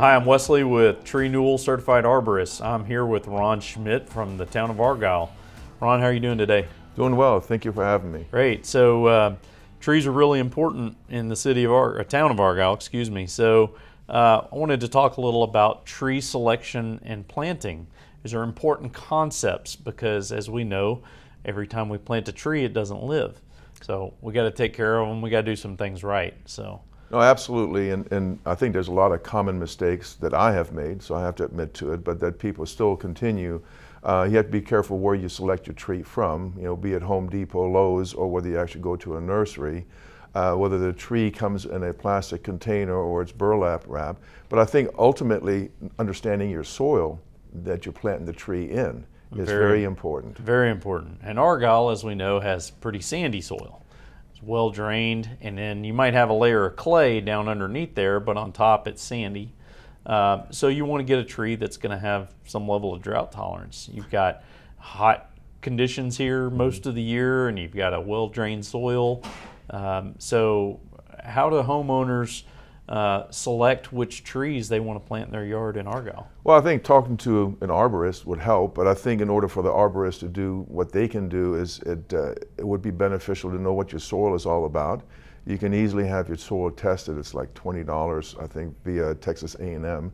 Hi, I'm Wesley with TreeNewal Certified Arborists. I'm here with Ron Schmidt from the town of Argyle. Ron, how are you doing today? Doing well. Thank you for having me. Great. So trees are really important in the town of Argyle, excuse me. So I wanted to talk a little about tree selection and planting. These are important concepts because, as we know, every time we plant a tree, it doesn't live. So we got to take care of them. We got to do some things right. No, absolutely, and I think there's a lot of common mistakes that I have made, so I have to admit to it, but that people still continue. You have to be careful where you select your tree from, be it Home Depot, Lowe's, or whether you actually go to a nursery, whether the tree comes in a plastic container or it's burlap wrap. But I think ultimately understanding your soil that you're planting the tree in is very important. Very important. And Argyle, as we know, has pretty sandy soil. Well drained, and then you might have a layer of clay down underneath there, but on top it's sandy. So you want to get a tree that's going to have some level of drought tolerance. You've got hot conditions here most of the year, and you've got a well-drained soil. So how do homeowners select which trees they want to plant in their yard in Argyle? Well, I think talking to an arborist would help, but I think in order for the arborist to do what they can do, it would be beneficial to know what your soil is all about. You can easily have your soil tested. It's like $20, I think, via Texas A&M.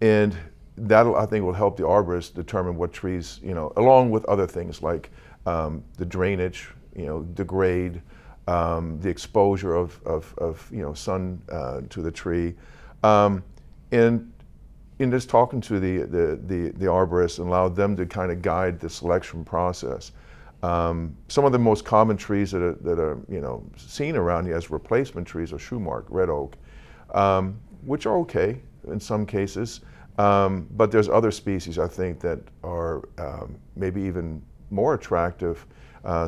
And that, I think, will help the arborist determine what trees, along with other things like the drainage, the grade, the exposure of sun to the tree, and in just talking to the arborist and allow them to kind of guide the selection process. Some of the most common trees that are seen around here as replacement trees are shoemark, red oak, which are okay in some cases, but there's other species I think that are maybe even more attractive.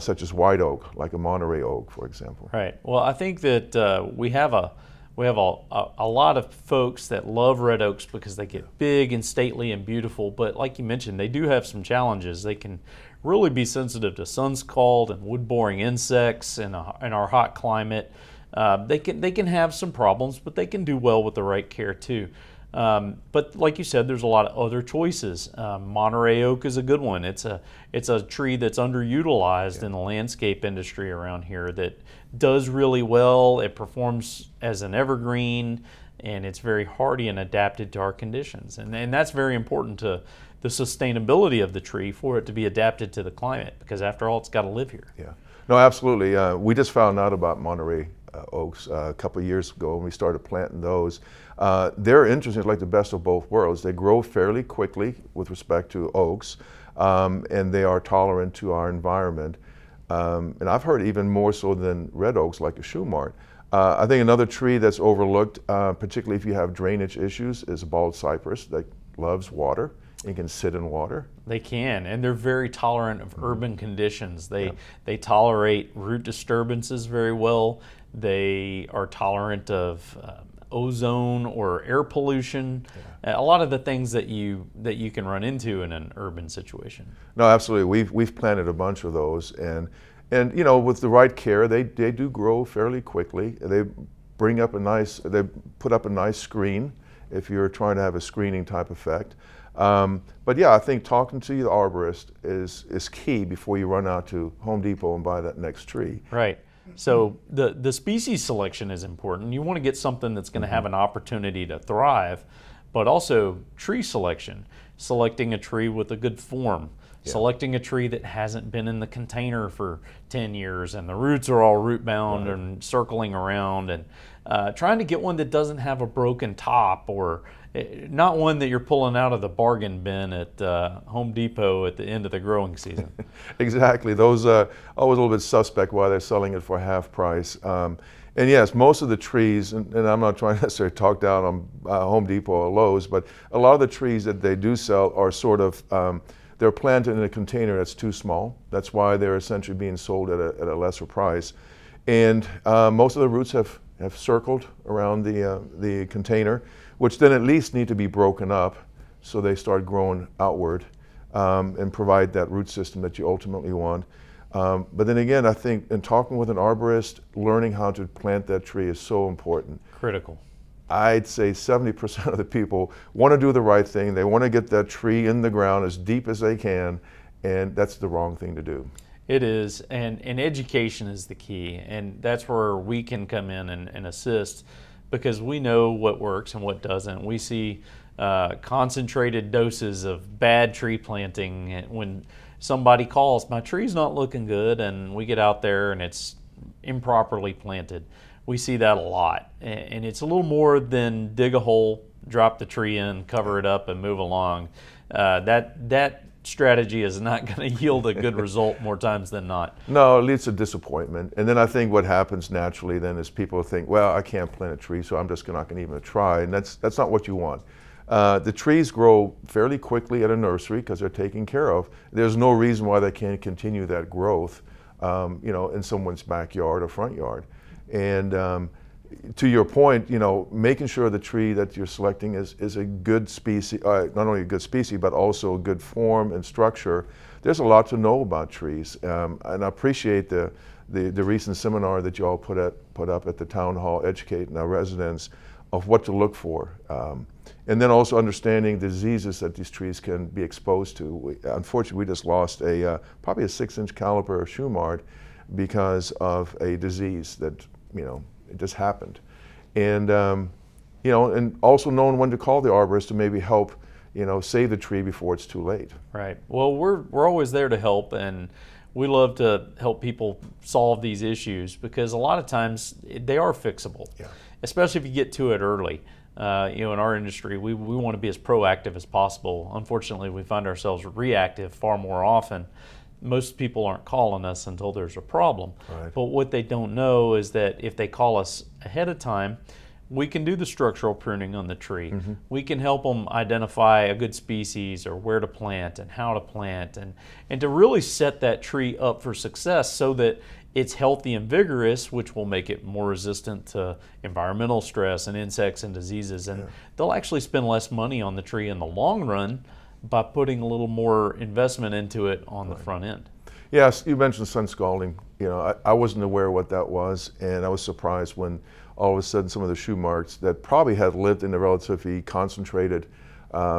Such as white oak, like a Monterey oak, for example. Right. Well, I think that we have a lot of folks that love red oaks because they get big and stately and beautiful. But like you mentioned, they do have some challenges. They can really be sensitive to sun scald and wood-boring insects in our hot climate. They can have some problems, but they can do well with the right care too. But like you said, there's a lot of other choices. Monterey oak is a good one. It's a tree that's underutilized in the landscape industry around here that does really well. It performs as an evergreen, and it's very hardy and adapted to our conditions. And that's very important to the sustainability of the tree for it to be adapted to the climate, because after all, it's got to live here. Yeah, no, absolutely. We just found out about Monterey oaks a couple of years ago when we started planting those. They're interesting. It's like the best of both worlds. They grow fairly quickly with respect to oaks, and they are tolerant to our environment. And I've heard even more so than red oaks, like a shoemark. I think another tree that's overlooked, particularly if you have drainage issues, is a bald cypress that loves water and can sit in water. They can, and they're very tolerant of urban conditions. They tolerate root disturbances very well. They are tolerant of ozone or air pollution, a lot of the things that you can run into in an urban situation. No, absolutely. We've planted a bunch of those, and with the right care, they do grow fairly quickly. They put up a nice screen if you're trying to have a screening type effect. But yeah, I think talking to the arborist is key before you run out to Home Depot and buy that next tree. Right. So the species selection is important. You want to get something that's going to have an opportunity to thrive, but also tree selection, selecting a tree with a good form, selecting a tree that hasn't been in the container for 10 years and the roots are all root bound and circling around, and trying to get one that doesn't have a broken top, or not one that you're pulling out of the bargain bin at Home Depot at the end of the growing season. Exactly. Those are always a little bit suspect why they're selling it for half price. And yes, most of the trees, and I'm not trying to necessarily talk down on Home Depot or Lowe's, but a lot of the trees that they do sell are sort of, they're planted in a container that's too small. That's why they're essentially being sold at a lesser price. And most of the roots have circled around the container, which then at least need to be broken up so they start growing outward and provide that root system that you ultimately want. But then again, I think in talking with an arborist, learning how to plant that tree is so important. Critical. I'd say 70% of the people want to do the right thing. They want to get that tree in the ground as deep as they can, and that's the wrong thing to do. It is, and education is the key, and that's where we can come in and assist, because we know what works and what doesn't. We see concentrated doses of bad tree planting when somebody calls, my tree's not looking good, and we get out there and it's improperly planted. We see that a lot, and it's a little more than dig a hole, drop the tree in, cover it up, and move along. That strategy is not going to yield a good result more times than not. No, it leads to disappointment. And then I think what happens naturally then is people think, well, I can't plant a tree, so I'm just not going to even try. And that's not what you want. The trees grow fairly quickly at a nursery because they're taken care of. There's no reason why they can't continue that growth, in someone's backyard or front yard. And to your point, making sure the tree that you're selecting is a good species, not only a good species, but also a good form and structure. There's a lot to know about trees, and I appreciate the recent seminar that you all put up at the town hall, educating our residents of what to look for. And then also understanding the diseases that these trees can be exposed to. Unfortunately, we just lost probably a 6-inch caliper Shumard because of a disease that, it just happened. And, and also knowing when to call the arborist to maybe help, save the tree before it's too late. Right. Well, we're always there to help, and we love to help people solve these issues, because a lot of times they are fixable, especially if you get to it early. In our industry, we want to be as proactive as possible. Unfortunately, we find ourselves reactive far more often. Most people aren't calling us until there's a problem. Right. But what they don't know is that if they call us ahead of time, we can do the structural pruning on the tree. Mm-hmm. We can help them identify a good species or where to plant and how to plant, and to really set that tree up for success so that it's healthy and vigorous, which will make it more resistant to environmental stress and insects and diseases. And they'll actually spend less money on the tree in the long run by putting a little more investment into it on the front end. Yes, you mentioned sun scalding. I wasn't aware what that was, and I was surprised when all of a sudden some of the Shumarks that probably had lived in a relatively concentrated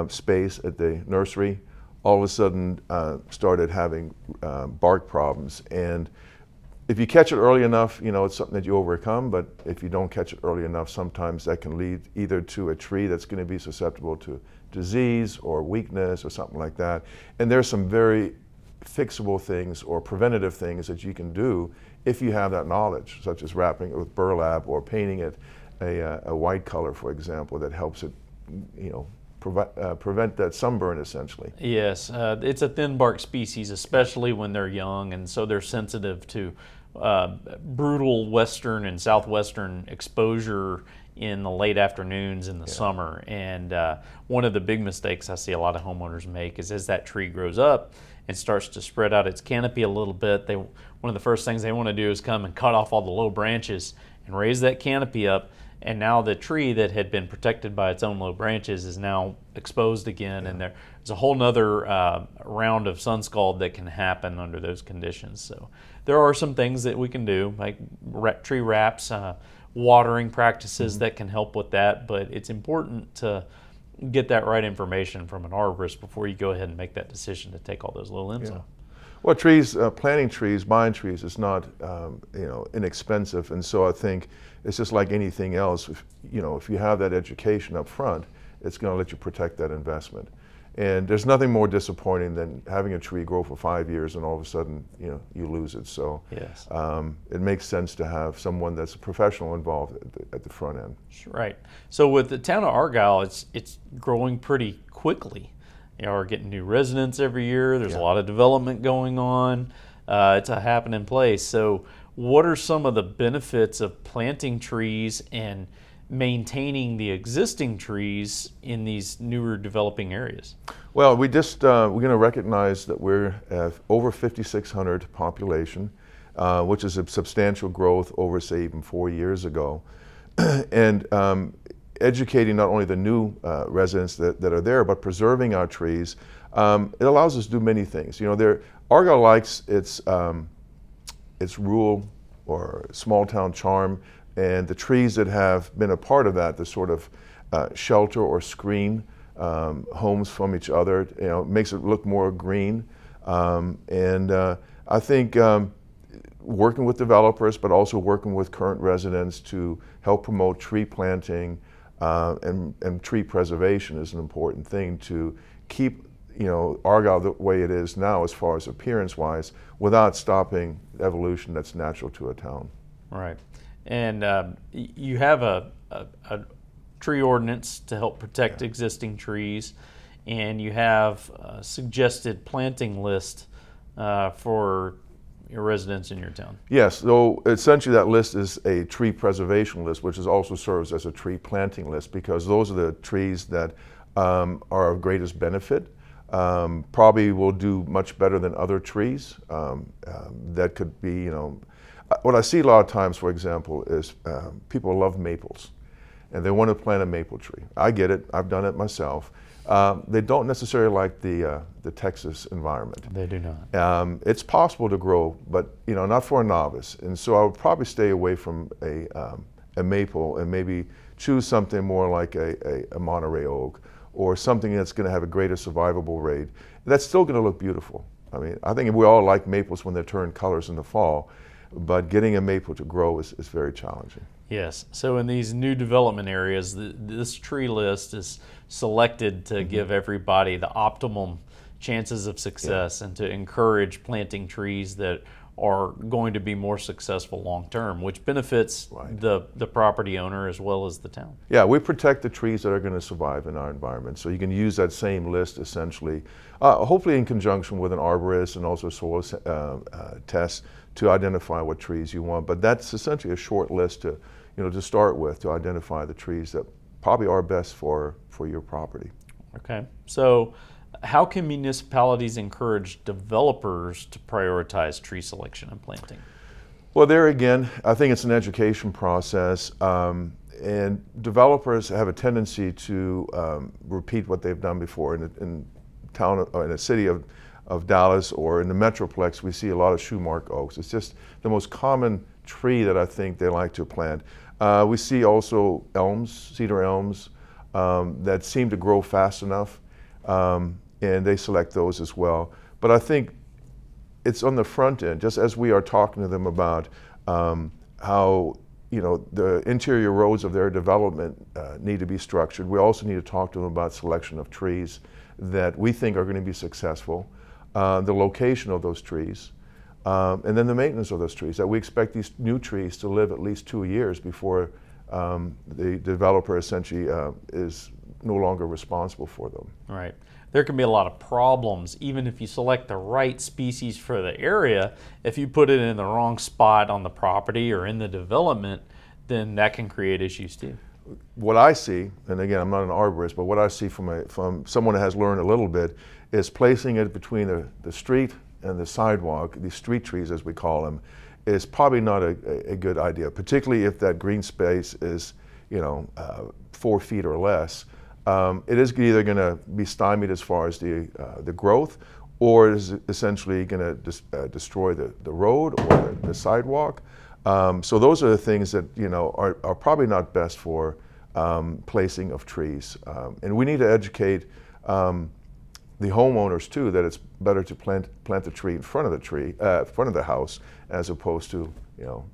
space at the nursery, all of a sudden started having bark problems. And if you catch it early enough, it's something that you overcome, but if you don't catch it early enough, sometimes that can lead either to a tree that's going to be susceptible to disease or weakness or something like that. And there's some very fixable things or preventative things that you can do if you have that knowledge, such as wrapping it with burlap or painting it a white color, for example, that helps it, prevent that sunburn essentially. Yes, it's a thin bark species, especially when they're young, and so they're sensitive to brutal western and southwestern exposure in the late afternoons in the summer. And one of the big mistakes I see a lot of homeowners make is as that tree grows up and starts to spread out its canopy a little bit, one of the first things they want to do is come and cut off all the low branches and raise that canopy up. And now the tree that had been protected by its own low branches is now exposed again, and there's a whole nother round of sun scald that can happen under those conditions. So there are some things that we can do, like tree wraps, watering practices that can help with that, but it's important to get that right information from an arborist before you go ahead and make that decision to take all those little limbs off. Well, trees, planting trees, buying trees is not, inexpensive, and so I think it's just like anything else. If you have that education up front, it's going to let you protect that investment. And there's nothing more disappointing than having a tree grow for 5 years and all of a sudden, you lose it. So it makes sense to have someone that's a professional involved at the front end. Right. So with the town of Argyle, it's growing pretty quickly. We're getting new residents every year. There's a lot of development going on. It's a happening place. So what are some of the benefits of planting trees and maintaining the existing trees in these newer developing areas? Well, we're going to recognize that we're at over 5,600 population, which is a substantial growth over, say, even 4 years ago. And educating not only the new residents that are there, but preserving our trees, it allows us to do many things. Argyle likes its rural or small town charm And the trees that have been a part of that, the sort of shelter or screen homes from each other, makes it look more green. I think working with developers, but also working with current residents to help promote tree planting and tree preservation is an important thing to keep Argyle the way it is now as far as appearance-wise without stopping evolution that's natural to a town. Right. And you have a tree ordinance to help protect existing trees, and you have a suggested planting list for your residents in your town. Yes, so essentially that list is a tree preservation list, which also serves as a tree planting list, because those are the trees that are of greatest benefit. Probably will do much better than other trees. That could be, what I see a lot of times, for example, is people love maples and they want to plant a maple tree. I get it, I've done it myself. They don't necessarily like the Texas environment. They do not. It's possible to grow, but not for a novice. And so I would probably stay away from a maple and maybe choose something more like a Monterey oak, or something that's going to have a greater survivable rate. That's still going to look beautiful. I mean, I think we all like maples when they turn colors in the fall, but getting a maple to grow is very challenging. Yes. So in these new development areas, this tree list is selected to give everybody the optimum chances of success and to encourage planting trees that are going to be more successful long term, which benefits the property owner as well as the town. Yeah, we protect the trees that are going to survive in our environment. So you can use that same list essentially, hopefully in conjunction with an arborist and also soil tests to identify what trees you want. But that's essentially a short list to start with, to identify the trees that probably are best for your property. Okay, so how can municipalities encourage developers to prioritize tree selection and planting? Well, there again, I think it's an education process, and developers have a tendency to repeat what they've done before. In town or in the city of Dallas or in the Metroplex, we see a lot of shoemark oaks. It's just the most common tree that I think they like to plant. We see also elms, cedar elms, that seem to grow fast enough, and they select those as well. But I think it's on the front end, just as we are talking to them about how the interior roads of their development need to be structured. We also need to talk to them about selection of trees that we think are going to be successful, the location of those trees, and then the maintenance of those trees. That we expect these new trees to live at least 2 years before the developer essentially is no longer responsible for them. Right. There can be a lot of problems, even if you select the right species for the area. If you put it in the wrong spot on the property or in the development, then that can create issues too. What I see, and again, I'm not an arborist, but what I see from someone that has learned a little bit is placing it between the street and the sidewalk, these street trees as we call them, is probably not a good idea, particularly if that green space is 4 feet or less. It is either going to be stymied as far as the growth, or it is essentially going to destroy the road or the sidewalk. So those are the things that are probably not best for placing of trees. And we need to educate the homeowners too that it's better to plant the tree in front of the house as opposed to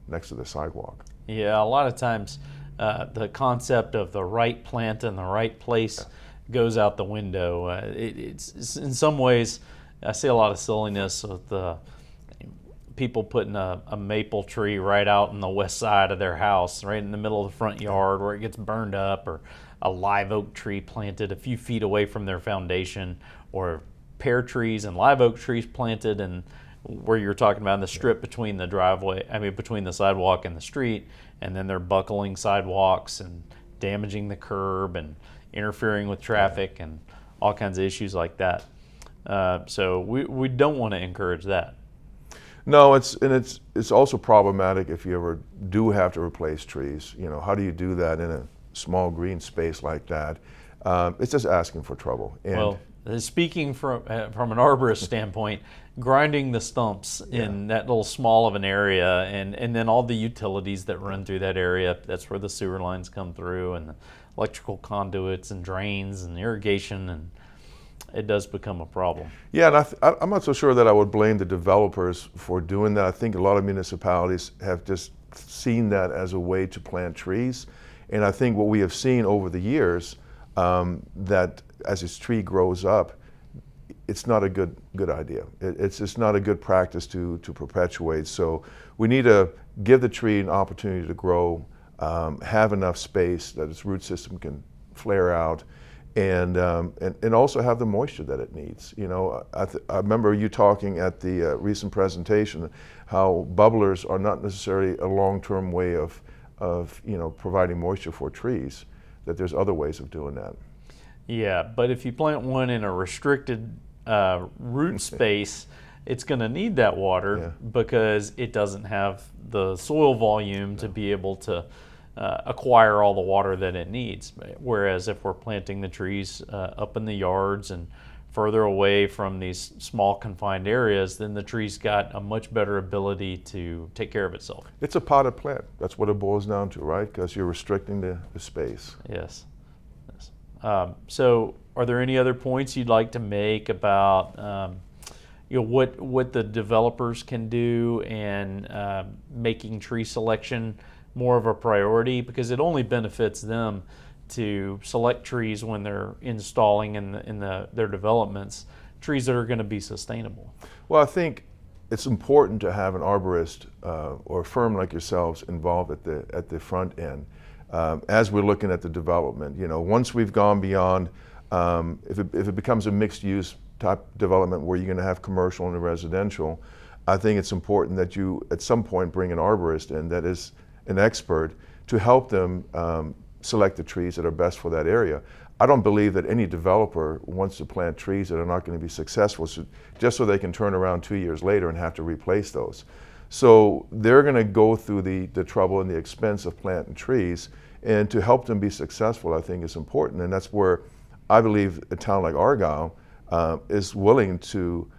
next to the sidewalk. Yeah, a lot of times the concept of the right plant in the right place goes out the window. It's in some ways, I see a lot of silliness with people putting a maple tree right out in the west side of their house, right in the middle of the front yard where it gets burned up, or a live oak tree planted a few feet away from their foundation, or pear trees and live oak trees planted and where you're talking about in the strip between the between the sidewalk and the street, and then they're buckling sidewalks and damaging the curb and interfering with traffic and all kinds of issues like that. So we don't want to encourage that. No, it's also problematic if you ever do have to replace trees. How do you do that in a small green space like that? It's just asking for trouble. And well, speaking from an arborist standpoint, grinding the stumps in that little small of an area, and then all the utilities that run through that area. That's where the sewer lines come through, and the electrical conduits and drains and irrigation, and it does become a problem. Yeah, and I'm not so sure that I would blame the developers for doing that. I think a lot of municipalities have just seen that as a way to plant trees. And I think what we have seen over the years, that as this tree grows up, it's not a good idea. It's just not a good practice to perpetuate. So we need to give the tree an opportunity to grow, have enough space that its root system can flare out, and also have the moisture that it needs. You know, I remember you talking at the recent presentation how bubblers are not necessarily a long-term way of providing moisture for trees, that there's other ways of doing that. Yeah, but if you plant one in a restricted root space, it's going to need that water because it doesn't have the soil volume to be able to acquire all the water that it needs. Whereas if we're planting the trees up in the yards and further away from these small confined areas, then the tree's got a much better ability to take care of itself. It's a potted plant. That's what it boils down to, right? Because you're restricting the space. Yes. So are there any other points you'd like to make about what the developers can do and making tree selection more of a priority? Because it only benefits them to select trees when they're installing in their developments, trees that are going to be sustainable. Well, I think it's important to have an arborist or a firm like yourselves involved at the front end as we're looking at the development. You know, once we've gone beyond, if it becomes a mixed-use type development where you're going to have commercial and residential, I think it's important that you at some point bring an arborist in that is an expert to help them select the trees that are best for that area. I don't believe that any developer wants to plant trees that are not going to be successful just so they can turn around 2 years later and have to replace those. So they're going to go through the trouble and the expense of planting trees, and to help them be successful I think is important, and that's where I believe a town like Argyle is willing to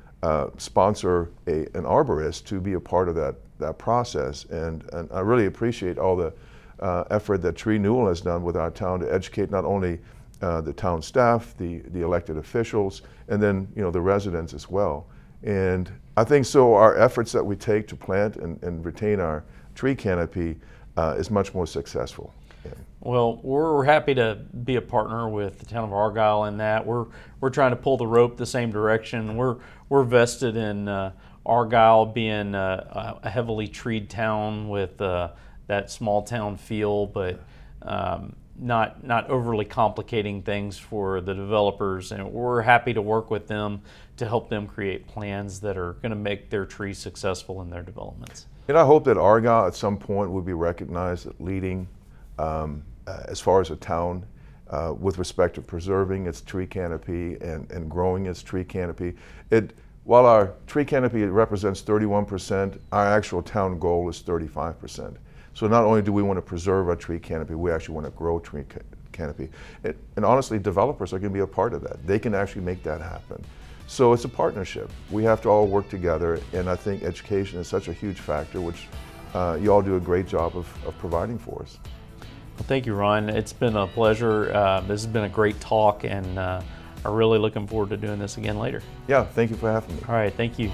sponsor an arborist to be a part of that process, and I really appreciate all the effort that TreeNewal has done with our town to educate not only the town staff, the elected officials, and then the residents as well. And I think so our efforts that we take to plant and retain our tree canopy is much more successful. Yeah. Well, we're happy to be a partner with the town of Argyle in that. We're trying to pull the rope the same direction. We're vested in Argyle being a heavily treed town with that small town feel, but not overly complicating things for the developers, and we're happy to work with them to help them create plans that are going to make their trees successful in their developments. And I hope that Argyle at some point will be recognized as leading as far as a town with respect to preserving its tree canopy and growing its tree canopy. While our tree canopy represents 31%, our actual town goal is 35%. So not only do we want to preserve our tree canopy, we actually want to grow tree canopy. And honestly, developers are going to be a part of that. They can actually make that happen. So it's a partnership. We have to all work together, and I think education is such a huge factor, which you all do a great job of providing for us. Well, thank you, Ron. It's been a pleasure. This has been a great talk, and I'm really looking forward to doing this again later. Yeah, thank you for having me. All right, thank you.